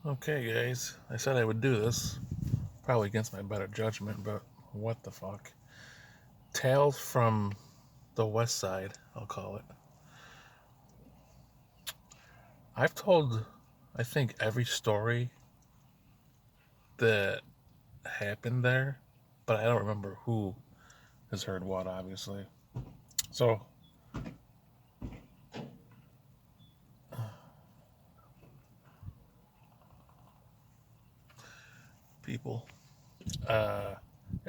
Okay, guys, I said I would do this, probably against my better judgment, but what the fuck? Tales from the West Side, I'll call it. I've told, I think, every story that happened there, but I don't remember who has heard what, obviously. So, people, uh,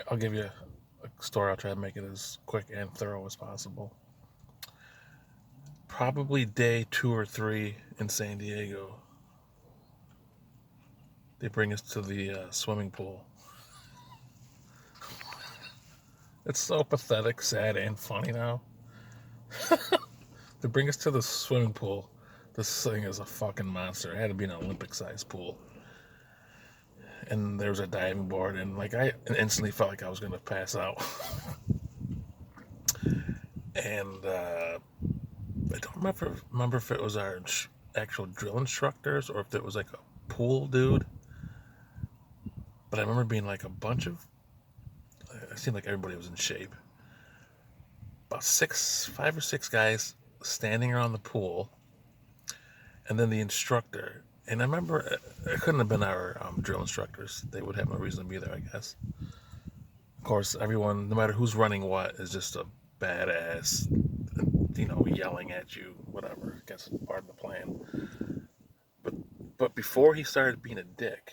I'll give you a story. I'll try to make it as quick and thorough as possible. Probably day 2 or 3 in San Diego, they bring us to the swimming pool. It's so pathetic, sad, and funny now. They bring us to the swimming pool. This thing is a fucking monster. It had to be an Olympic-sized pool. And there was a diving board, and like I instantly felt like I was gonna pass out. And I don't remember if it was our actual drill instructors or if it was like a pool dude. But I remember being like a bunch of. It seemed like everybody was in shape. About 5 or 6 guys standing around the pool, and then the instructor. And I remember it couldn't have been our drill instructors. They would have no reason to be there, I guess. Of course, everyone, no matter who's running what, is just a badass, yelling at you, whatever. I guess it's part of the plan. But but before he started being a dick,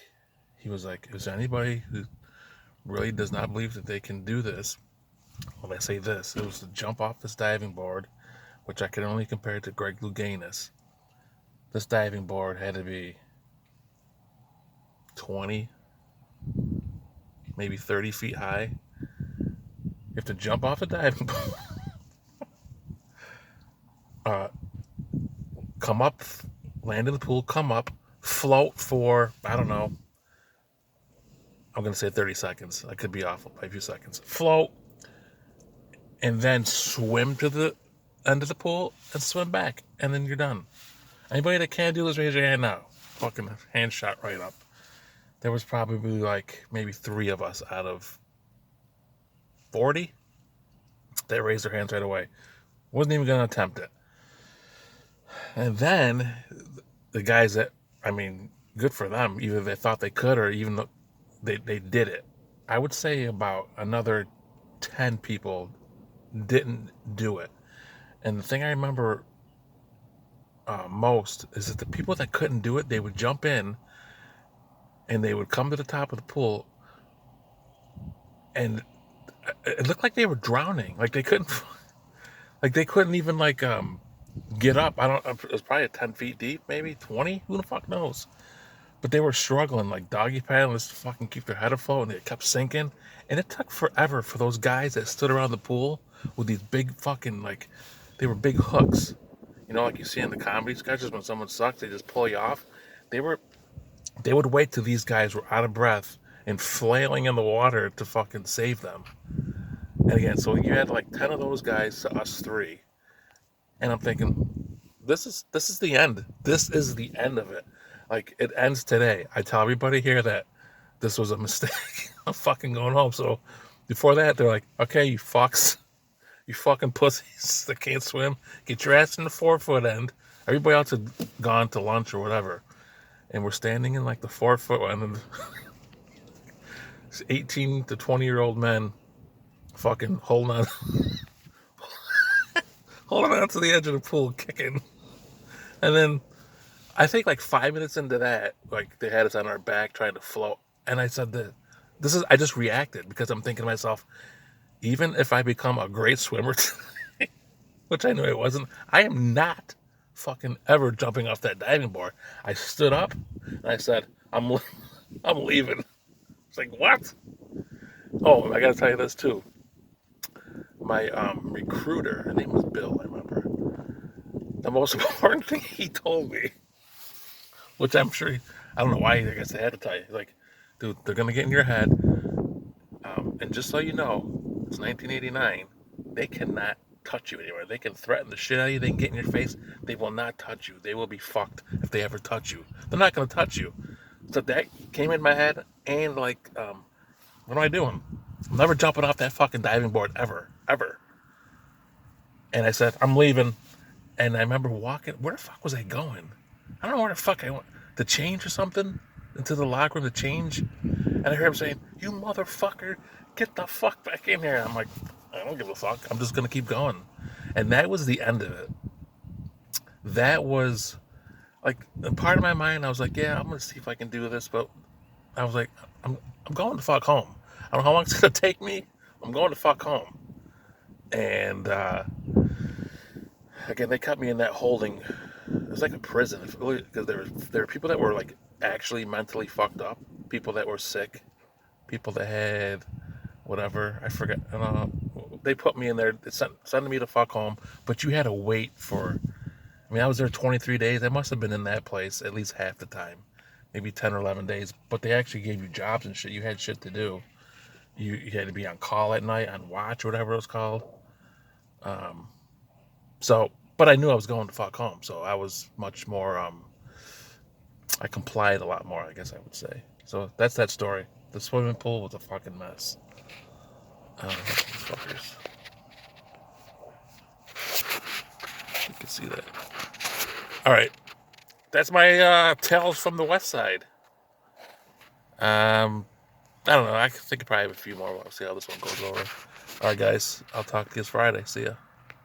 he was like, "Is there anybody who really does not believe that they can do this?" Well, I say this: it was to jump off this diving board, which I can only compare to Greg Louganis. This diving board had to be 20, maybe 30 feet high. You have to jump off the diving board, uh, come up, land in the pool, come up, float for, I don't know, I'm going to say 30 seconds. I could be off by a few seconds. Float, and then swim to the end of the pool and swim back, and then you're done. Anybody that can't do this, raise your hand now. Fucking hand shot right up. There was probably like maybe 3 of us out of 40 that raised their hands right away. Wasn't even going to attempt it. And then the guys that, I mean, good for them. Either they thought they could or even though they did it. I would say about another 10 people didn't do it. And the thing I remember most is that the people that couldn't do it, they would jump in and they would come to the top of the pool, and it looked like they were drowning. Like they couldn't even get up. I don't. It was probably 10 feet deep, maybe 20. Who the fuck knows? But they were struggling, like doggy paddling, just to fucking keep their head afloat, and they kept sinking. And it took forever for those guys that stood around the pool with these big fucking they were big hooks. Like you see in the comedy sketches when someone sucks, they just pull you off. They were they would wait till these guys were out of breath and flailing in the water to fucking save them. And again, so you had like 10 of those guys to us 3. And I'm thinking, this is the end. This is the end of it. Like it ends today. I tell everybody here that this was a mistake. I'm fucking going home. So before that, they're like, okay, you fucks, you fucking pussies that can't swim, get your ass in the 4-foot end. Everybody else had gone to lunch or whatever. And we're standing in like the 4-foot end, and 18 to 20-year-old men fucking holding on to the edge of the pool, kicking. And then I think like 5 minutes into that, like they had us on our back trying to float. And I said that I just reacted because I'm thinking to myself, even if I become a great swimmer, which I knew I wasn't, I am not fucking ever jumping off that diving board. I stood up and I said, I'm leaving. It's like, what? Oh, I gotta tell you this too. My recruiter, her name was Bill, I remember. The most important thing he told me, which I'm sure, I don't know why, I guess I had to tell you. Like, dude, they're gonna get in your head. And just so you know, it's 1989. They cannot touch you anywhere. They can threaten the shit out of you. They can get in your face. They will not touch you. They will be fucked if they ever touch you. They're not gonna touch you. So that came in my head, and like, what am I doing? I'm never jumping off that fucking diving board ever, ever. And I said, I'm leaving. And I remember walking. Where the fuck was I going? I don't know where the fuck I went. To change or something? Into the locker room to change? And I heard him saying, "You motherfucker, get the fuck back in here." I'm like, I don't give a fuck. I'm just gonna keep going. And that was the end of it. That was like a part of my mind. I was like, yeah, I'm gonna see if I can do this. But I was like, I'm going to fuck home. I don't know how long it's gonna take me. I'm going to fuck home. And again, they cut me in that holding. It was like a prison because there were people that were like actually mentally fucked up, people that were sick, people that had whatever, I forget. They put me in there, sending me to fuck home, but you had to wait for. I mean, I was there 23 days. I must have been in that place at least half the time, maybe 10 or 11 days. But they actually gave you jobs and shit. You had shit to do. You had to be on call at night, on watch, or whatever it was called. So, but I knew I was going to fuck home, so I was much more. I complied a lot more, I guess I would say. So that's that story. The swimming pool was a fucking mess. Fuckers. You can see that. All right, that's my tales from the West Side. I don't know. I think I probably have a few more. We'll see how this one goes over. All right, guys. I'll talk to you Friday. See ya.